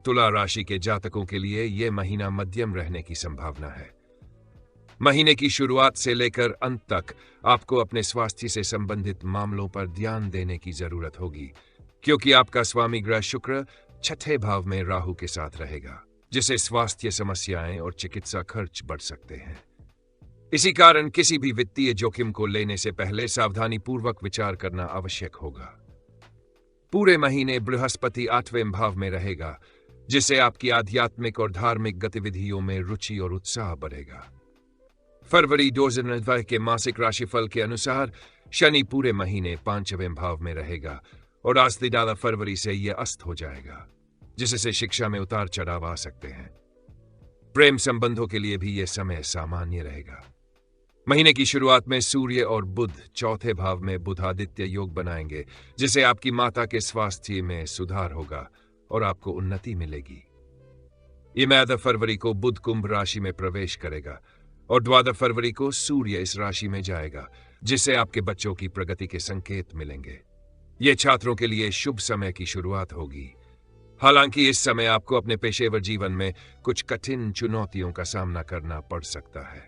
तुला राशि के जातकों के लिए यह महीना मध्यम रहने की संभावना है। महीने की शुरुआत से लेकर अंत तक आपको अपने स्वास्थ्य से संबंधित मामलों पर ध्यान देने की जरूरत होगी, क्योंकि आपका स्वामी ग्रह शुक्र छठे भाव में राहु के साथ रहेगा, जिससे स्वास्थ्य समस्याएं और चिकित्सा खर्च बढ़ सकते हैं। इसी कारण किसी भी वित्तीय जोखिम को लेने से पहले सावधानी पूर्वक विचार करना आवश्यक होगा। पूरे महीने बृहस्पति 8वें भाव में रहेगा, जिससे आपकी आध्यात्मिक और धार्मिक गतिविधियों में रुचि और उत्साह बढ़ेगा। फरवरी 2022 के मासिक राशिफल के अनुसार शनि पूरे महीने 5वें भाव में रहेगा और आस्ती डाला फरवरी से यह अस्त हो जाएगा, जिससे शिक्षा में उतार चढ़ाव आ सकते हैं। प्रेम संबंधों के लिए भी यह समय सामान्य रहेगा। महीने की शुरुआत में सूर्य और बुध चौथे भाव में बुधादित्य योग बनाएंगे, जिससे आपकी माता के स्वास्थ्य में सुधार होगा और आपको उन्नति मिलेगी। 11 फरवरी को बुध कुंभ राशि में प्रवेश करेगा और 12 फरवरी को सूर्य इस राशि में जाएगा, जिससे आपके बच्चों की प्रगति के संकेत मिलेंगे। ये छात्रों के लिए शुभ समय की शुरुआत होगी। हालांकि इस समय आपको अपने पेशेवर जीवन में कुछ कठिन चुनौतियों का सामना करना पड़ सकता है।